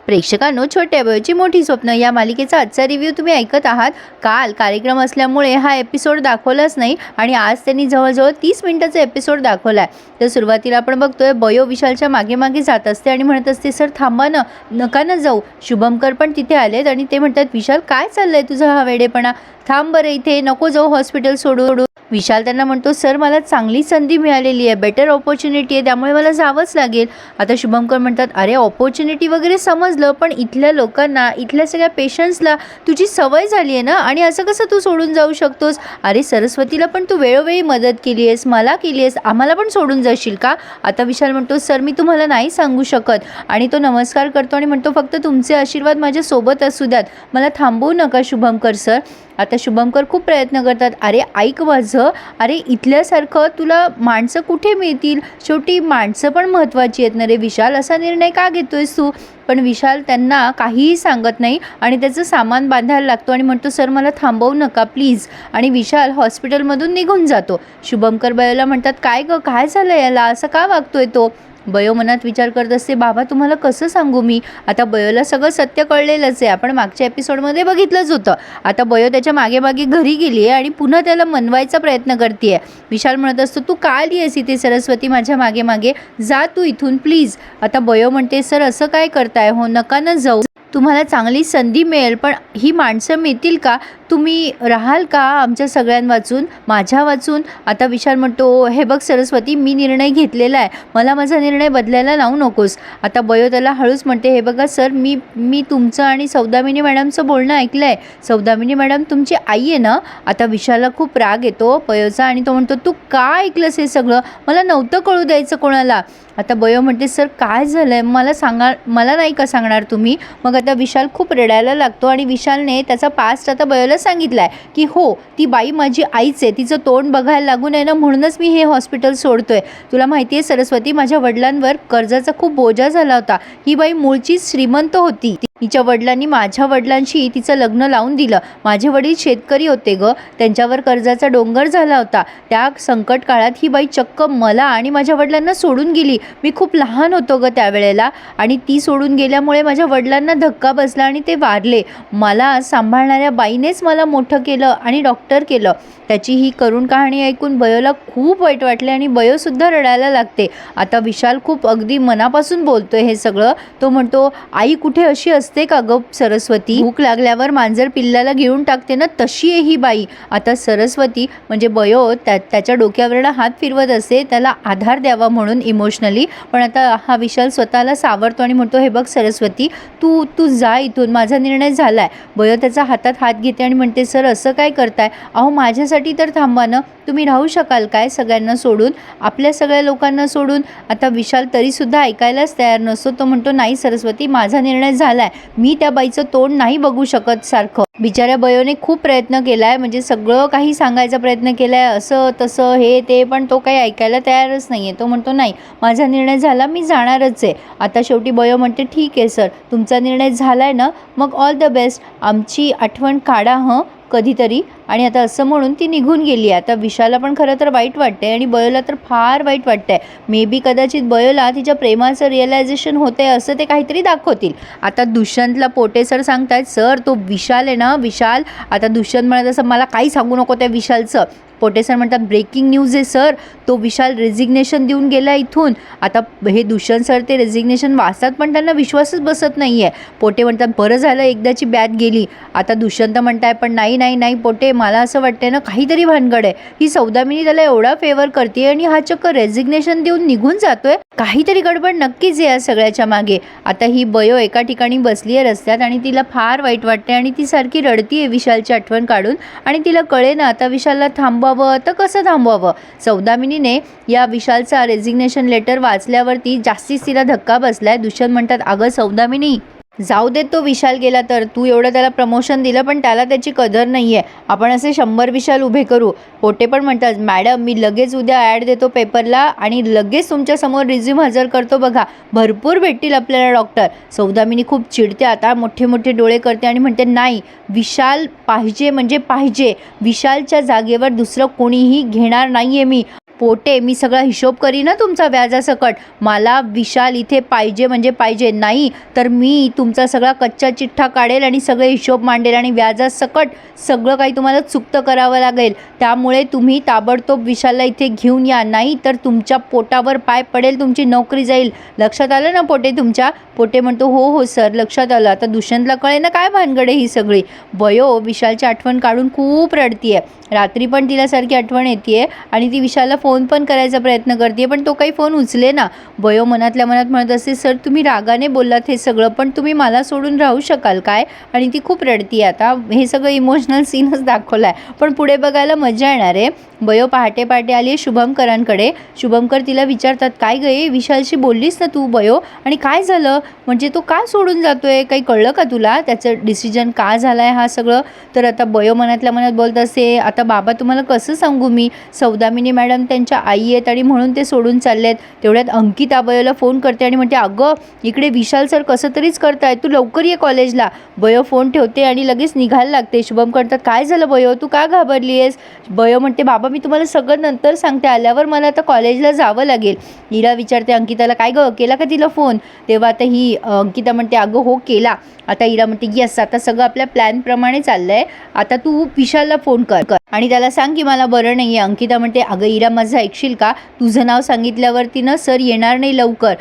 प्रेक्षकांनो, छोट्या बयोची मोठी स्वप्न या मालिकेचा आजचा रिव्ह्यू तुम्ही ऐकत आहात। काल कार्यक्रम असल्यामुळे हा एपिसोड दाखवलाच नाही आणि आज त्यांनी जवळजवळ 30 मिनिटाचा एपिसोड दाखवलाय। तर सुरुवातीला आपण बघतोय बयो विशालच्या मागे मागे जात असते आणि म्हणत असते, सर थांबा ना, नका ना जाऊ। शुभमकर पण तिथे आलेत आणि ते म्हणतात, विशाल काय चाललंय तुझा हा वेडेपणा, थांब बरं इथे, नको जाऊ हॉस्पिटल सोडून। विशाल त्यांना म्हणतो, सर मला चांगली संधी मिळालेली आहे, बेटर ऑपॉर्च्युनिटी आहे, त्यामुळे मला जावंच लागेल। आता शुभमकर म्हणतात, अरे ऑपॉर्च्युनिटी वगैरे समजलं, पण इथल्या लोकांना, इथल्या सगळ्या पेशंट्सला तुझी सवय झाली आहे ना, आणि असं कसं तू सोडून जाऊ शकतोस? अरे सरस्वतीला पण तू वेळोवेळी मदत केली आहेस, मला केली आहेस, आम्हाला पण सोडून जाशील का? आता विशाल म्हणतो, सर मी तुम्हाला नाही सांगू शकत, आणि तो नमस्कार करतो आणि म्हणतो, फक्त तुमचे आशीर्वाद माझ्यासोबत असू द्यात, मला थांबवू नका शुभमकर सर। आता शुभमकर खूप प्रयत्न करतात, अरे ऐक माझं, अरे इथल्यासारखं तुला माणसं कुठे मिळतील, शेवटी माणसं पण महत्त्वाची आहेत ना रे विशाल, असा निर्णय का घेतोयस तू? पण विशाल त्यांना काहीही सांगत नाही आणि त्याचं सामान बांधायला लागतो आणि म्हणतो, सर मला थांबवू नका प्लीज, आणि विशाल हॉस्पिटलमधून निघून जातो। शुभमकर बयोला म्हणतात, काय गं काय झालं याला, असं का वागतोय तो? बयो मनात विचार करत असते, बाबा तुम्हाला कसं सांगू मी, आता बयोला सगळं सत्य कळलेलंच आहे, आपण मागच्या एपिसोडमध्ये बघितलंच होतं। आता बयो त्याच्या मागे मागे घरी गेली आहे आणि पुन्हा त्याला मनवायचा प्रयत्न करते। विशाल म्हणत असतो, तू का आली आहेस इथे सरस्वती माझ्या मागे मागे, जा तू इथून प्लीज। आता बयो म्हणते, सर असं काय करताय हो, नका ना जाऊ, तुम्हाला चांगली संधी मिळेल, पण ही माणसं मिळतील का? तुम्ही राहाल का आमच्या सगळ्यां वाचून, माझ्या वाचून? आता विशाल म्हणतो, हे बघ सरस्वती, मी निर्णय घेतलेला आहे, मला माझा निर्णय बदलायला लावू नकोस। आता बयो त्याला हळूच म्हणते, हे बघा सर, मी तुमचं आणि सौदामिनी मॅडमचं बोलणं ऐकलं आहे, सौदामिनी मॅडम तुमची आई आहे ना? आता विशालला खूप राग येतो बयोचा आणि तो म्हणतो, तू का ऐकलंस हे सगळं, मला नव्हतं कळू द्यायचं कोणाला। आता बयो म्हणते, सर काय झालं आहे मला सांगा, मला नाही का सांगणार तुम्ही? मग आता विशाल खूप रडायला लागतो आणि विशालने त्याचा पास्ट आता बयोला सांगितला आहे की हो, ती बाई माझी आईच आहे, तिचं तोंड बघायला लागू नये ना, म्हणूनच मी हे हॉस्पिटल सोडतोय। तुला माहिती आहे सरस्वती, माझ्या वडिलांवर कर्जाचा खूप बोजा झाला होता, ही बाई मूळचीच श्रीमंत होती, तिच्या वडिलांनी माझ्या वडिलांशी तिचं लग्न लावून दिलं, माझे वडील शेतकरी होते ग, त्यांच्यावर कर्जाचा डोंगर झाला होता, त्या संकट काळात ही बाई चक्क मला आणि माझ्या वडिलांना सोडून गेली। मी खूप लहान होतो ग त्यावेळेला, आणि ती सोडून गेल्यामुळे माझ्या वडिलांना धक्का बसला आणि ते वारले, मला सांभाळणाऱ्या बाईनेच मला मोठं केलं आणि डॉक्टर केलं। त्याची ही करुण कहाणी ऐकून बयोला खूप वाईट वाटले आणि बयोसुद्धा रडायला लागते। आता विशाल खूप अगदी मनापासून बोलतोय हे सगळं, तो म्हणतो, आई कुठे अशी असते का ग सरस्वती, भूक लागल्यावर मांजर पिल्लाला घेऊन टाकते ना, तशी आहे ही बाई। आता सरस्वती म्हणजे बयो त्याच्या डोक्यावरनं हात फिरवत असते त्याला आधार द्यावा म्हणून इमोशनली, पण आता हा विशाल स्वतःला सावरतो आणि म्हणतो, हे बघ सरस्वती, तू जा इथून, माझा निर्णय झाला आहे। बयो त्याचा हातात हात घेते आणि म्हणते, सर असं काय करताय, अहो माझ्यासाठी तर थांबा ना, तुम्ही राहू शकाल काय सगळ्यांना सोडून, आपल्या सगळ्या लोकांना सोडून? आता विशाल तरीसुद्धा ऐकायलाच तयार नसतो, तो म्हणतो, नाही सरस्वती, माझा निर्णय झाला आहे, मी त्या बाईचं तोंड नाही बघू शकत सारखं। बिचाऱ्या बयोने खूप प्रयत्न केला आहे, म्हणजे सगळं काही सांगायचा प्रयत्न केला आहे, असं तसं हे ते, पण तो काही ऐकायला तयारच नाही आहे। तो म्हणतो, नाही माझा निर्णय झाला, मी जाणारच आहे। आता शेवटी बयो म्हणते, ठीक आहे सर, तुमचा निर्णय झाला आहे ना, मग ऑल द बेस्ट, आमची आठवण काढा हं कधीतरी, आणि आता असं म्हणून ती निघून गेली आहे। आता विशालला पण खरं तर वाईट वाटते आणि बयोला तर फार वाईट वाटतंय, मे बी कदाचित बयोला तिच्या प्रेमाचं रिअलायझेशन होतंय असं ते काहीतरी दाखवतील। आता दुष्यंतला पोटे सर सांगतायत, सर तो विशाल आहे ना विशाल, आता दुष्यंत म्हणत असं, मला काही सांगू नको त्या विशालचं। पोटे सर म्हणतात, ब्रेकिंग न्यूज आहे सर, तो विशाल रेझिग्नेशन देऊन गेला इथून। आता हे दुष्यंत सर ते रेझिग्नेशन वाचतात पण त्यांना विश्वासच बसत नाही आहे। पोटे म्हणतात, बरं झालं एकदाची बॅट गेली। आता दुष्यंत म्हणताय, पण नाही नाही नाही पोटे, मला असं वाटतंय ना काहीतरी भानगड आहे, ही सौदामिनी त्याला एवढा फेवर करते आणि हा चक्क रेझिग्नेशन देऊन निघून जातोय, काहीतरी गडबड नक्कीच आहे या सगळ्याच्या मागे। आता ही बयो एका ठिकाणी बसली आहे रस्त्यात आणि तिला फार वाईट वाटते आणि ती सारखी रडतीये विशालची आठवण काढून, आणि तिला कळे ना आता विशालला थांबवावं तर कसं थांबवावं। सौदामिनीने या विशालचा रेझिग्नेशन लेटर वाचल्यावरती जास्तीच तिला धक्का बसलाय। दुष्यंत म्हणतात, अगं सौदामिनी, जाऊ देत तो विशाल गेला तर, तू एवढं त्याला प्रमोशन दिलं पण त्याला त्याची कदर नाही आहे, आपण असे 100 विशाल उभे करू। पोटे पण म्हणतात, मॅडम मी लगेच उद्या ॲड देतो पेपरला आणि लगेच तुमच्यासमोर रिझ्यूम हजर करतो, बघा भरपूर भेटतील आपल्याला डॉक्टर। सौदामिनी खूप चिडते, आता मोठे मोठे डोळे करते आणि म्हणते, नाही विशाल पाहिजे म्हणजे पाहिजे, विशालच्या जागेवर दुसरं कोणीही घेणार नाही आहे मी, पोटे मी सगळा हिशोब करी ना तुमचा व्याजासकट. मला विशाल इथे पाहिजे म्हणजे पाहिजे, नाही तर मी तुमचा सगळा कच्चा चिठ्ठा काढेल आणि सगळे हिशोब मांडेल आणि व्याजासकट सगळं काही तुम्हाला चुकतं करावं लागेल. त्यामुळे तुम्ही ताबडतोब विशालला इथे घेऊन या, नाही तर तुमच्या पोटावर पाय पडेल, तुमची नोकरी जाईल. लक्षात आलं ना पोटे तुमच्या? पोटे म्हणतो हो हो सर, लक्षात आलं. आता दुष्यंतला कळे ना काय भानगडे ही सगळी. बयो विशालची आठवण काढून खूप रडतीये. रात्री पण तिला सारखी आठवण येते आणि ती विशालला फोन पण करायचा प्रयत्न करते, पण तो काही फोन उचले ना. बयो मनातल्या मनात म्हणत असते, सर तुम्ही रागाने बोललात हे सगळं, पण तुम्ही मला सोडून राहू शकाल काय? आणि ती खूप रडती. आता हे सगळं इमोशनल सीनच दाखवला आहे, पण पुढे बघायला मजा येणार आहे. बयो पहाटे पहाटे आली आहे शुभमकरांकडे. शुभमकर तिला विचारतात, काय गं विशालशी बोललीस ना तू बयो, आणि काय झालं, म्हणजे तो का सोडून जातोय, काही कळलं का तुला, त्याचं डिसिजन का झालं आहे हा सगळं? तर आता बयो मनातल्या मनात बोलत असते, आता बाबा तुम्हाला कसं सांगू मी, सौदामिनी मॅडम त्यांच्या आई आहेत आणि म्हणून ते सोडून चाललेत. तेवढ्यात अंकिता बयोला फोन करते आणि म्हणते, अगं इकडे विशाल सर कसं तरीच करताय, तू लवकर ये कॉलेजला. बयो फोन ठेवते आणि लगेच निघायला लागते. शुभम करतात, काय झालं बयो, तू का घाबरली आहेस? बयो म्हणते, बाबा मी तुम्हाला सगळं नंतर सांगते, आल्यावर मला आता कॉलेजला जावं लागेल. इरा विचारते अंकिताला, काय गं केला का तिला फोन? तेव्हा आता ही अंकिता म्हणते, अगं हो केला. आता इरा म्हणते, येस आता सगळं आपल्या प्लॅनप्रमाणे चाललं आहे, आता तू विशालला फोन कर आणि त्याला सांग की मला बरं नाही आहे. अंकिता म्हणते, अगं इरा माझं ऐकशील का, तुझं नाव सांगितल्यावरती ना सर येणार नाही लवकर,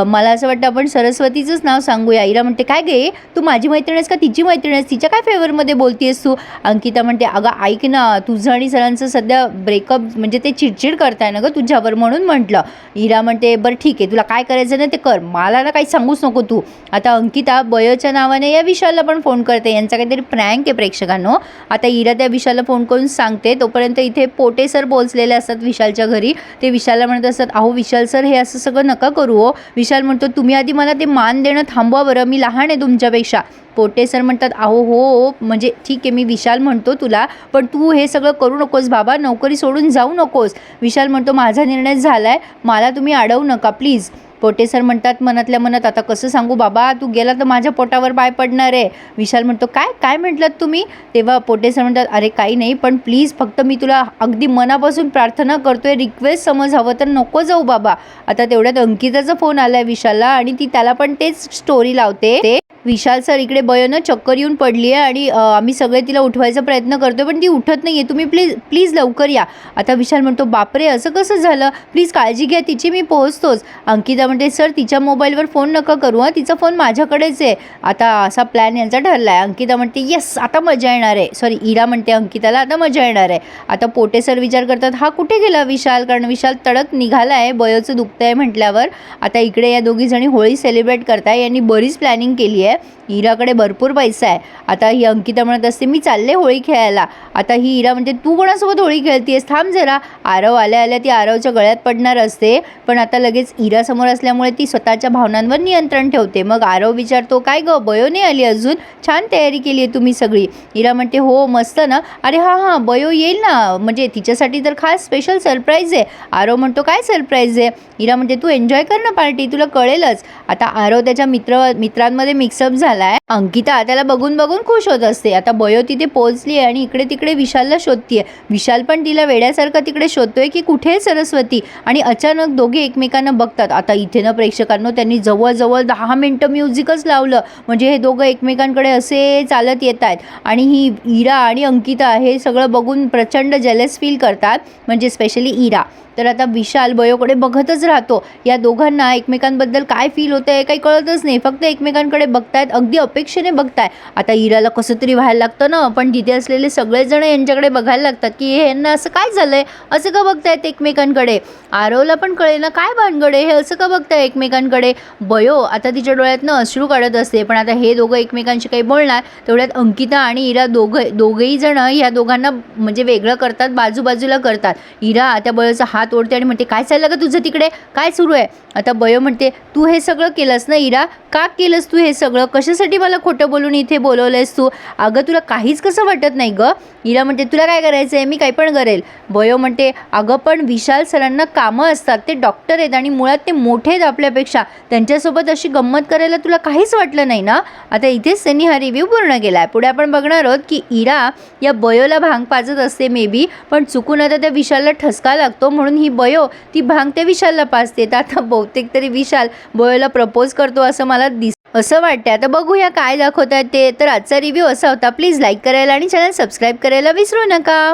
मला असं वाटतं आपण सरस्वतीचंच नाव सांगूया. इरा म्हणते, काय गे तू माझी मैत्रीण आहेस का तिची मैत्रीण आहेस, तिच्या काय फेवरमध्ये बोलतेस तू? अंकिता म्हणते, अगं ऐक ना, तुझं आणि सरांचं सध्या ब्रेकअप, म्हणजे ते चिडचिड करताय ना गं तुझ्यावर, म्हणून म्हटलं. इरा म्हणते, बरं ठीक आहे, तुला काय करायचं ना ते कर, मला ना काही सांगूच नको तू. आता अंकिता बयोच्या नावाने या विशालला पण फोन करते, यांचा काहीतरी प्रँक आहे प्रेक्षकांनो. आता इरा त्या विशालला फोन करून सांगते. तोपर्यंत इथे पोटे सर पोहोचलेले असतात विशालच्या घरी. ते विशालला म्हणत असतात, अहो विशाल सर हे असं सगळं नका करू हो. विशाल म्हणतो, तुम्ही आधी मला ते मान देणं थांबवा बरं, मी लहान आहे तुमच्यापेक्षा. पोटे सर म्हणतात, अहो हो म्हणजे ठीक आहे, मी विशाल म्हणतो तुला, पण तू हे सगळं करू नकोस बाबा, नोकरी सोडून जाऊ नकोस. विशाल म्हणतो, माझा निर्णय झाला आहे, मला तुम्ही अडवू नका प्लीज. पोटे सर म्हणतात मनातल्या मनात, आता कसं सांगू बाबा, तू गेला तर माझ्या पोटावर पाय पडणार आहे. विशाल म्हणतो, काय काय म्हटलात तुम्ही? तेव्हा पोटे सर म्हणतात, अरे काही नाही, पण प्लीज फक्त मी तुला अगदी मनापासून प्रार्थना करतोय, रिक्वेस्ट समज, हवं तर नको जाऊ बाबा. आता तेवढ्यात अंकिताचा फोन आलाय विशालला आणि ती त्याला पण तेच स्टोरी लावते. ते विशाल सर इकडे बयोनं चक्कर येऊन पडली आहे आणि आम्ही सगळे तिला उठवायचा प्रयत्न करतोय, पण ती उठत नाही आहे, तुम्ही प्लीज प्लीज लवकर या. आता विशाल म्हणतो, बापरे असं कसं झालं, प्लीज काळजी घ्या तिची, मी पोहोचतोच. अंकिता म्हणते, सर तिच्या मोबाईलवर फोन नका करू हां, तिचा फोन माझ्याकडेच आहे. आता असा प्लॅन यांचा ठरला आहे. अंकिता म्हणते, येस आता मजा येणार आहे. सॉरी इरा म्हणते अंकिताला, आता मजा येणार आहे. आता पोटे सर विचार करतात, हा कुठे गेला विशाल, कारण विशाल तडक निघाला आहे बयोचं दुखतं आहे म्हटल्यावर. आता इकडे या दोघीजणी होळी सेलिब्रेट करताय, यांनी बरीच प्लॅनिंग केली आहे. इराकडे भरपूर पैसा आहे. आता ही अंकिता म्हणत असते, मी चालले होळी खेळायला. आता ही इरा म्हणते, तू कोणासोबत होळी खेळतीयस, थांब जरा. आरव आल्या आल्या ती आरवच्या गळ्यात पडणार असते, पण आता लगेच इरा समोर असल्यामुळे ती स्वतःच्या भावनांवर नियंत्रण ठेवते. मग आरव विचारतो, काय गं बयो नाही आली अजून, छान तयारी केली आहे तुम्ही सगळी. इरा म्हणते, हो मस्त ना, अरे हां बयो येईल ना, म्हणजे तिच्यासाठी तर खास स्पेशल सरप्राईज आहे. आरव म्हणतो, काय सरप्राईज आहे? इरा म्हणते, तू एन्जॉय कर ना पार्टी, तुला कळेलच. आता आरव त्याच्या मित्रांमध्ये मिक्सअप झाला. अंकिता त्याला बघून बघून खुश होत असते. आता बयो तिथे पोहोचली आहे आणि इकडे तिकडे विशालला शोधतीये. विशाल पण तिला वेड्यासारखं तिकडे शोधतोय की कुठे सरस्वती, आणि अचानक दोघे एकमेकांना बघतात. आता इथे ना प्रेक्षकांनो, त्यांनी जवळजवळ 10 मिनिटं म्युझिकच लावलं, म्हणजे हे दोघं एकमेकांकडे असे चालत येत आहेत आणि ही इरा आणि अंकिता हे सगळं बघून प्रचंड जेलस फील करतात, म्हणजे स्पेशली इरा. तर आता विशाल बयोकडे बघतच राहतो. या दोघांना एकमेकांबद्दल काय फील होतं आहे काही कळतच नाही, फक्त एकमेकांकडे बघतायत, अगदी अपेक्षेने बघताय. आता इराला कसं तरी व्हायला लागतं ना, पण तिथे असलेले सगळेजण यांच्याकडे बघायला लागतात की हे यांना असं काय झालंय, असं का बघतायत एकमेकांकडे. आरवला पण कळेल ना काय भानगडे, हे असं का बघताय एकमेकांकडे. बयो आता तिच्या डोळ्यातनं अश्रू काढत असते, पण आता हे दोघं एकमेकांशी काही बोलणार. तेवढ्यात अंकिता आणि इरा दोघेही जण या दोघांना म्हणजे वेगळं करतात, बाजूबाजूला करतात. इरा त्या बयोचा हात ओढते आणि म्हणते, काय चाललं का तुझं तिकडे, काय सुरू आहे? आता बयो म्हणते, तू हे सगळं केलंस ना इरा, का केलंस तू हे सगळं? सगळं कशासाठी मला खोटं बोलून इथे बोलवलंयस तू? अगं तुला काहीच कसं वाटत नाही गं? इरा म्हणते तुला काय करायचं आहे, मी काही पण करेल. बयो म्हणते अगं पण विशाल सरांना कामं असतात, ते डॉक्टर आहेत आणि मुळात ते मोठे आहेत आपल्यापेक्षा, त्यांच्यासोबत अशी गंमत करायला तुला काहीच वाटलं नाही ना? आता इथेच त्यांनी हा रिव्ह्यू पूर्ण केला आहे. पुढे आपण बघणार आहोत की इरा या बयोला भांग पाजत असते मे बी, पण चुकून आता त्या विशालला ठसका लागतो म्हणून ही बयो ती भांग त्या विशालला पाजते. तर आता बहुतेक तरी विशाल बयोला प्रपोज करतो असं मला असं वाटतं. आता बघूया काय दाखवत आहेत ते. तर आजचा रिव्ह्यू असा होता. प्लीज लाईक करायला आणि चॅनल सबस्क्राईब करायला विसरू नका.